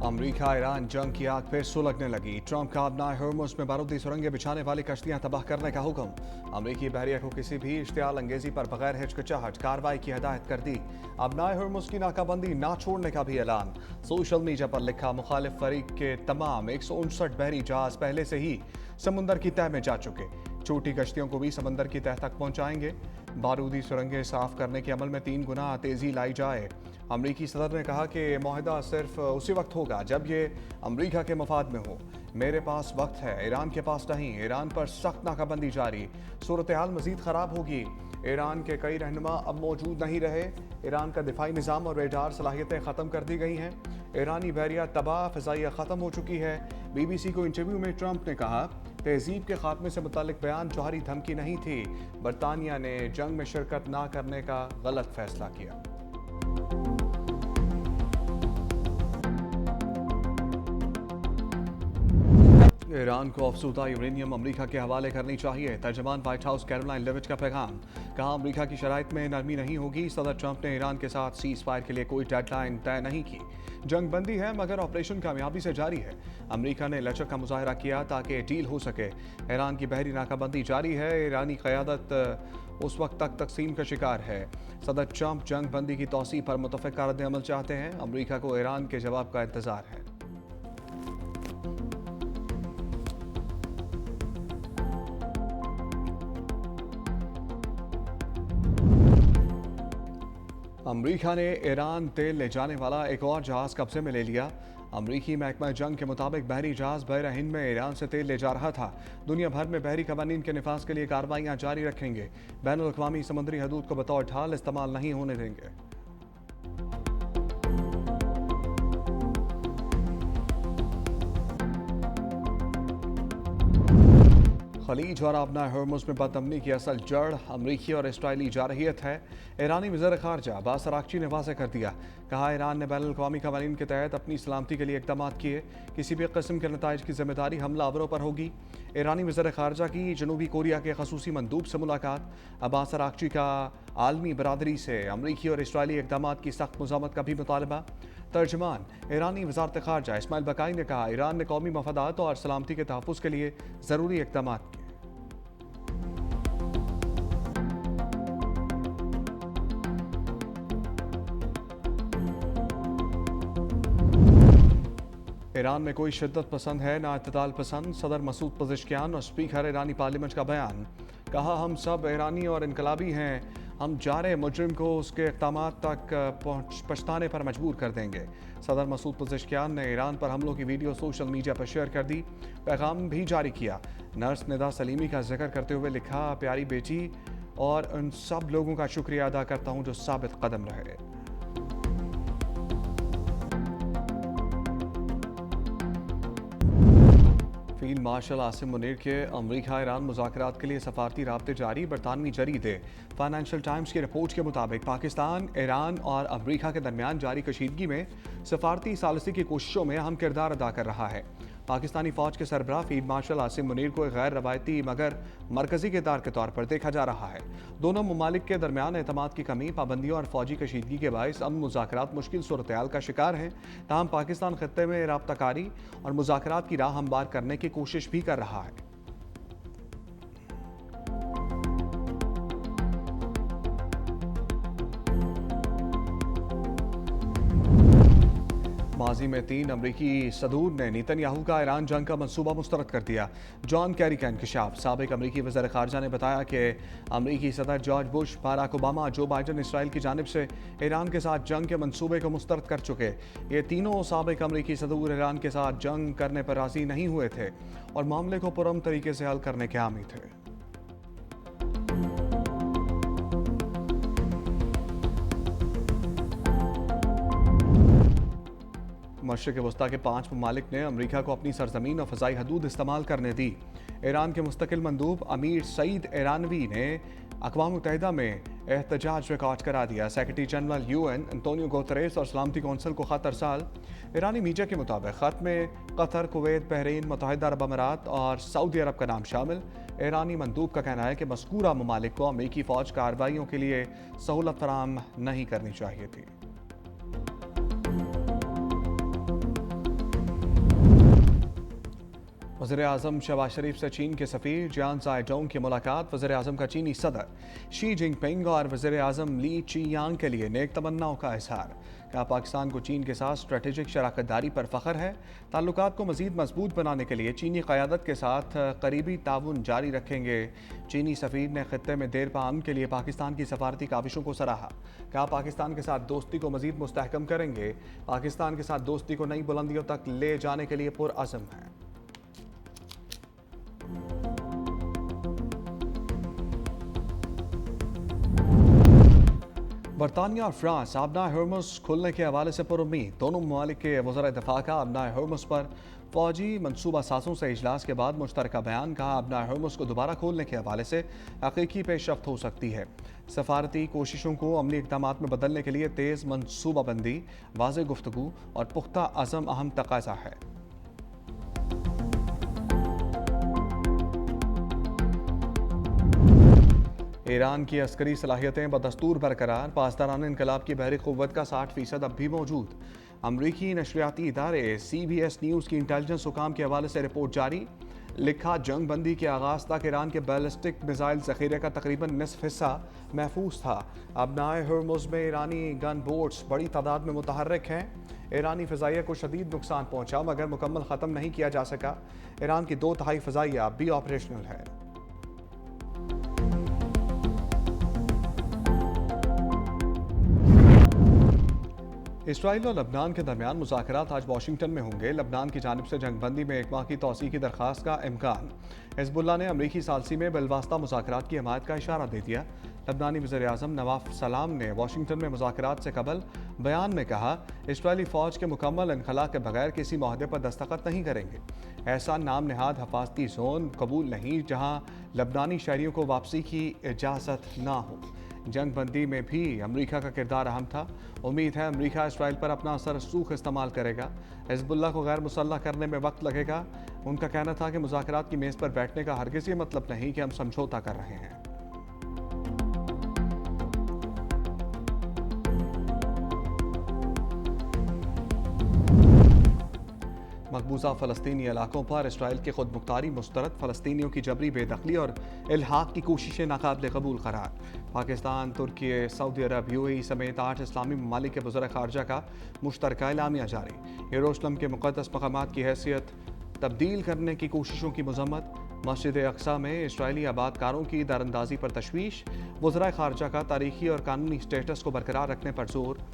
अमरीका Iran जंग की आग फिर सुलगने लगी। ट्रंप का अब हॉर्मुज़ में बारूदी सुरंगें बिछाने वाली कश्तियां तबाह करने का हुक्म। अमरीकी बहरिया को किसी भी इश्तियाल अंगेजी पर बगैर हिचकिचाहट कार्रवाई की हिदायत कर दी। अब हॉर्मुज़ की नाकाबंदी ना छोड़ने का भी ऐलान। सोशल मीडिया पर लिखा, मुखालिफ फरीक के तमाम 159 बहरी जहाज पहले से ही समुंदर की तह में जा चुके। छोटी कश्तियों को भी समंदर की तह तक पहुंचाएंगे। बारूदी सुरंगें साफ करने के अमल में 3 गुना तेजी लाई जाए। अमरीकी सदर ने कहा कि मुआहदा सिर्फ उसी वक्त होगा जब ये अमरीका के मफाद में हो। मेरे पास वक्त है, ईरान के पास नहीं। ईरान पर सख्त नाकाबंदी जारी। सूरत हाल मजीद खराब होगी। ईरान के कई रहनुमा अब मौजूद नहीं रहे। ईरान का दिफाई निज़ाम और रेडार सलाहियतें ख़त्म कर दी गई हैं। ईरानी बहरिया तबाह, फ़िज़ाइया ख़त्म हो चुकी है। BBC को इंटरव्यू में ट्रंप ने कहा, तहजीब के खात्मे से मुतालिक बयान जौहरी धमकी नहीं थी। बरतानिया ने जंग में शिरकत ना करने का गलत फैसला किया। ईरान को अफसूदा यूरेनियम अमरीका के हवाले करनी चाहिए। तर्जमान व्हाइट हाउस कैरोलाइन लेविट का पैगाम। कहा, अमरीका की शराइत में नरमी नहीं होगी। सदर ट्रंप ने ईरान के साथ सीज फायर के लिए कोई डेडलाइन तय नहीं की। जंग बंदी है मगर ऑपरेशन कामयाबी से जारी है। अमरीका ने लचक का मुजाहरा किया ताकि डील हो सके। ईरान की बहरी नाकाबंदी जारी है। ईरानी क़यादत उस वक्त तक तकसीम का शिकार है। सदर ट्रंप जंग बंदी की तौसीह पर मुतफ़िक़ रद्द-ए-अमल चाहते हैं। अमरीका को ईरान के जवाब का इंतज़ार है। अमरीका ने ईरान तेल ले जाने वाला एक और जहाज़ कब्जे में ले लिया। अमरीकी महकमा जंग के मुताबिक बहरी जहाज़ बहरा हिंद में ईरान से तेल ले जा रहा था। दुनिया भर में बहरी कवानीन के निफाज के लिए कार्रवाइयाँ जारी रखेंगे। बैनुल अक़वामी समुद्री हदूद को बतौर ढाल इस्तेमाल नहीं होने देंगे। खलीज और आबना हॉर्मुज़ में बदअमनी की असल जड़ अमरीकी और इसराइली जारहियत है। ईरानी वज़ीर ख़ारजा अब्बास अराग़ची ने वाज़ेह कर दिया। कहा, ईरान ने बैनुल अक़वामी क़वानीन के तहत अपनी सलामती के लिए इक़दाम किए। किसी भी किस्म के नताइज की ज़िम्मेदारी हमलावरों पर होगी। ईरानी वज़ीर ख़ारजा की जनूबी कोरिया के ख़ुसूसी मंदूब से मुलाकात। अब्बास अराग़ची का आलमी बरादरी से अमरीकी और इसराइली इक़दाम की सख्त मज़ामत का भी मुतालबा। तर्जमान ईरानी वज़ारत ख़ारजा इस्माइल बकाई ने कहा, ईरान ने कौमी मफादात और सलामती के तहफ़्फ़ुज़ के लिए ज़रूरी इक़दाम किए। ईरान में कोई शिद्दत पसंद है ना इत्तेदाल पसंद। सदर मसूद पज़ेश्कियान और स्पीकर ईरानी पार्लियामेंट का बयान। कहा, हम सब ईरानी और इनकलाबी हैं। हम जारे मुजरिम को उसके इक़दाम तक पछताने पर मजबूर कर देंगे। सदर मसूद पज़ेश्कियान ने ईरान पर हमलों की वीडियो सोशल मीडिया पर शेयर कर दी। पैगाम भी जारी किया। नर्स निदा सलीमी का जिक्र करते हुए लिखा, प्यारी बेटी और उन सब लोगों का शुक्रिया अदा करता हूँ जो साबित कदम रहे। फील्ड मार्शल आसिम मुनीर के अमरीका ईरान मुज़ाकरात के लिए सफारती राब्ते जारी। बरतानवी जरीदे फाइनेंशियल टाइम्स की रिपोर्ट के मुताबिक पाकिस्तान, ईरान और अमरीका के दरमियान जारी कशीदगी में सफारती सालसी की कोशिशों में अहम किरदार अदा कर रहा है। पाकिस्तानी फ़ौज के सरबराह फील्ड मार्शल आसिम मुनीर को एक गैर रवायती मगर मरकज़ी किरदार के तौर पर देखा जा रहा है। दोनों ममालिक के दरमियान एतमाद की कमी, पाबंदियों और फौजी कशीदगी के बायस अमन मुज़ाकरात मुश्किल सूरत हाल का शिकार हैं। ताहम पाकिस्तान खत्ते में राब्ताकारी और मुज़ाकरात की राह हमवार करने की कोशिश भी कर रहा है। माजी में 3 अमरीकी सदूर ने नेतन्याहू का ईरान जंग का मंसूबा मुस्तरद कर दिया। जॉन कैरी का इंकशाफ। साबिक अमरीकी वज़ीर ख़ारजा ने बताया कि अमरीकी सदर जॉर्ज बुश, बाराक ओबामा, जो बाइडन इसराइल की जानिब से ईरान के साथ जंग के मंसूबे को मुस्तरद कर चुके। ये तीनों साबिक अमरीकी सदूर ईरान के साथ जंग करने पर राज़ी नहीं हुए थे और मामले को पुरअमन तरीके से हल करने के हामी थे। मशरिक़ वस्ता के 5 ममालिक ने अमरीका को अपनी सरजमीन और फ़ज़ाई हदूद इस्तेमाल करने दी। ईरान के मुस्तकिल मंदूब अमीर सईद ईरानवी ने अक़वाम मुत्तहिदा में एहतजाज रिकॉर्ड करा दिया। Secretary general UN Antonio Guterres और सलामती कौंसिल को ख़त अरसाल। ईरानी मीडिया के मुताबिक ख़त में कतर, कुवैत, बहरीन, मुत्तहिदा अरब अमारात और सऊदी अरब का नाम शामिल। ईरानी मंदूब का कहना है कि मज़कूरा ममालिक को अमरीकी फ़ौज कार्रवाइयों के लिए सहूलत फराहम नहीं करनी चाहिए थी। वज़ीर आज़म शहबाज शरीफ से चीन के सफ़ीर जियान ज़ाइडोंग की मुलाकात। वज़ीर आज़म का चीनी सदर शी जिनपिंग और वज़ीर आज़म ली चियांग के लिए नेक तमन्नाओं का इजहार। कहा पाकिस्तान को चीन के साथ स्ट्रेटेजिक शराकतदारी पर फ़ख्र है। ताल्लुकात को मज़ीद मजबूत बनाने के लिए चीनी क़यादत के साथ करीबी ताउन जारी रखेंगे। चीनी सफ़ीर ने ख़ित्ते में देर पाअमन के लिए पाकिस्तान की सफारती काविशों को सराहा। कहा पाकिस्तान के साथ दोस्ती को मज़ीद मुस्तहकम करेंगे। पाकिस्तान के साथ दोस्ती को नई बुलंदियों तक ले जाने के लिए पुरअज़म है। बरतानिया और फ्रांस आबनाए हॉर्मुज़ खुलने के हवाले से पुरुम्मीद। दोनों ममालिक के वज़ीर दफ़ा का आबनाए हॉर्मुज़ पर फ़ौजी मनसूबा साज़ों से इजलास के बाद मुश्तरका बयान। कहा आबनाए हॉर्मुज़ को दोबारा खोलने के हवाले से हकीकी पेशरफ्त हो सकती है। सफारती कोशिशों को अमली इक़दामात में बदलने के लिए तेज़ मनसूबाबंदी, वाज़ेह गुफ्तगू और पुख्ता अज़म अहम तक़ाज़ा है। ईरान की अस्करी सलाहियतें बदस्तूर बरकरार। पासदारान इनकलाब की बहरी क़ुव्वत का 60% अब भी मौजूद। अमरीकी नशरियाती इदारे CBS न्यूज़ की इंटेलिजेंस हुकाम के हवाले से रिपोर्ट जारी। लिखा जंग बंदी के आगाज़ तक ईरान के बैलिस्टिक मिसाइल ज़ख़ीरे का तकरीबन निसफ हिस्सा महफूज था। आबनाए हॉर्मुज़ में ईरानी गन बोट्स बड़ी तादाद में मुतहर्रिक हैं। ईरानी फ़ज़ाइया को शदीद नुकसान पहुँचा मगर मुकम्मल ख़त्म नहीं किया जा सका। ईरान की 2/3 फ़ज़ाइया अब भी ऑपरेशनल है। इसराइल और लबनान के दरमियान मुज़ाकरात आज वाशिंगटन में होंगे। लबनान की जानिब से जंग बंदी में एक माह की तौसीक़ की दरख्वास्त का इम्कान। हिज़्बुल्लाह ने अमरीकी सालसी में बिलवास्ता मुज़ाकरात की हमायत का इशारा दे दिया। लबनानी वज़ीर आज़म नवाफ सलाम ने वाशिंगटन में मुज़ाकरात से कबल बयान में कहा इसराइली फ़ौज के मुकम्मल इनखला के बगैर किसी माहदे पर दस्तखत नहीं करेंगे। ऐसा नाम नहाद हफाजती जोन कबूल नहीं जहाँ लबनानी शहरियों को वापसी की इजाज़त ना हो। जंग बंदी में भी अमरीका का किरदार अहम था। उम्मीद है अमरीका इसराइल पर अपना असर रसूख इस्तेमाल करेगा। हिज़्बुल्लाह को गैर मुसल्लह करने में वक्त लगेगा। उनका कहना था कि मुज़ाकरात की मेज़ पर बैठने का हरगिज़ ये मतलब नहीं कि हम समझौता कर रहे हैं। मकबूजा फ़लस्तीनी इलाकों पर इसराइल की खुद मुख्तारी मुस्तरद। फ़लस्तीनियों की जबरी बेदखली और इल्हाक़ की कोशिशें नाकाबिल कबूल करार। पाकिस्तान, तुर्की, सऊदी अरब, UAE समेत 8 इस्लामी ममालिक के वज़ीर ख़ारजा का मुश्तरका एलामिया जारी। यरूशलेम के मुक़द्दस मक़ामात की हैसियत तब्दील करने की कोशिशों की मज़म्मत। मस्जिद अक़सा में इसराइली आबादकारों की दरअंदाज़ी पर तशवीश। वज़ीर ख़ारजा का तारीख़ी और कानूनी स्टेटस को बरकरार रखने पर जोर।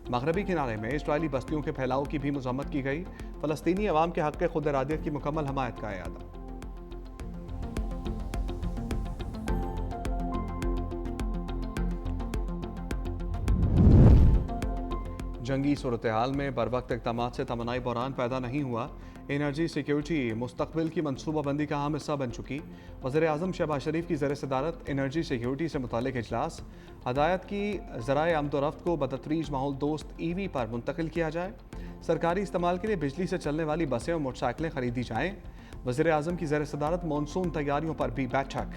मगरबी किनारे में इसराइली बस्तियों के फैलाव की भी मज़म्मत की गई। फ़लस्तीनी अवाम के हक़ खुद इरादियत की मुकम्मल हमायत का इरादा। जंगी सूरत हाल में बर वक्त इक़दामात से तमन्नाई बहरान पैदा नहीं हुआ। एनर्जी सिक्योरिटी मुस्तक़बिल की मनसूबाबंदी का अहम हिस्सा बन चुकी। वज़ीर आज़म शहबाज शरीफ की ज़ेर सदारत एनर्जी सिक्योरिटी से मुतालिक इजलास। हदायत की ज़राए आमदोरफ्त को बदतरीज माहौल दोस्त EV पर मुंतकिल किया जाए। सरकारी इस्तेमाल के लिए बिजली से चलने वाली बसें और मोटरसाइकिलें खरीदी जाएँ। वज़ीर आज़म की ज़ेर सदारत मानसून तैयारियों पर भी बैठक।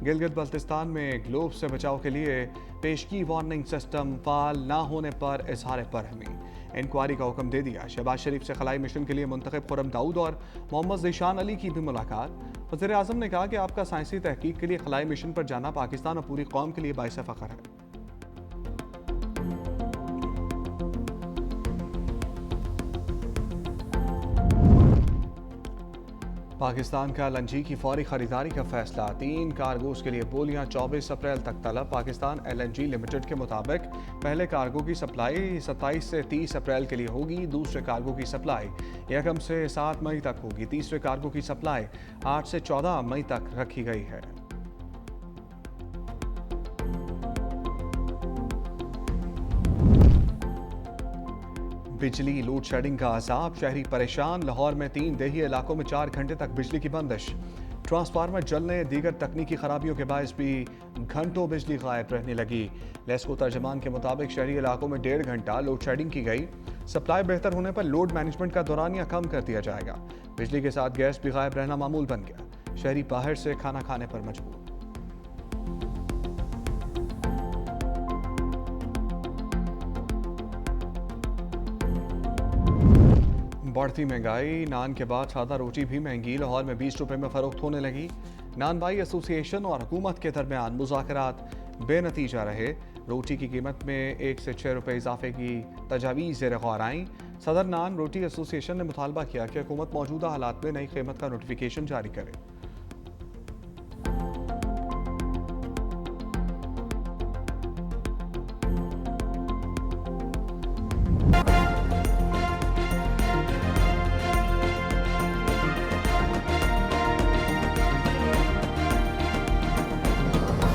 गिलगित बल्तिस्तान में ग्लोब से बचाव के लिए पेशगी वार्निंग सिस्टम फ़ाल ना होने पर इजहार बरहमी। इंक्वायरी का हुक्म दे दिया। शहबाज शरीफ से खलाई मिशन के लिए मुंतखब खुर्रम दाऊद और मोहम्मद ज़ीशान अली की भी मुलाकात। वज़ीर आज़म ने कहा कि आपका साइंसी तहकीक के लिए खलाई मिशन पर जाना पाकिस्तान और पूरी कौम के लिए बाइस फ़ख्र है। पाकिस्तान का LNG की फौरी खरीदारी का फैसला। 3 कार्गोज के लिए बोलियां 24 अप्रैल तक तलब। पाकिस्तान LNG लिमिटेड के मुताबिक पहले कार्गो की सप्लाई 27 से 30 अप्रैल के लिए होगी। दूसरे कार्गो की सप्लाई 1 से 7 मई तक होगी। तीसरे कार्गो की सप्लाई 8 से 14 मई तक रखी गई है। बिजली लोड शेडिंग का अजाब, शहरी परेशान। लाहौर में 3 देही इलाकों में 4 घंटे तक बिजली की बंदिश। ट्रांसफार्मर जलने, दीगर तकनीकी खराबियों के बायस भी घंटों बिजली गायब रहने लगी। लेस्को तर्जमान के मुताबिक शहरी इलाकों में 1.5 घंटा लोड शेडिंग की गई। सप्लाई बेहतर होने पर लोड मैनेजमेंट का दौरानिया कम कर दिया जाएगा। बिजली के साथ गैस भी गायब रहना मामूल बन गया। शहरी बाहर से खाना खाने पर मजबूर। بڑھتی مہنگائی، نان کے بعد سادہ روٹی بھی مہنگی، لاہور میں 20 روپے میں فروخت ہونے لگی۔ نان بائی ایسوسی ایشن اور حکومت کے درمیان مذاکرات بے نتیجہ رہے۔ روٹی کی قیمت میں 1 سے 6 روپے اضافے کی تجاویز زیر غور آئیں۔ صدر نان روٹی ایسوسی ایشن نے مطالبہ کیا کہ حکومت موجودہ حالات میں نئی قیمت کا نوٹیفیکیشن جاری کرے۔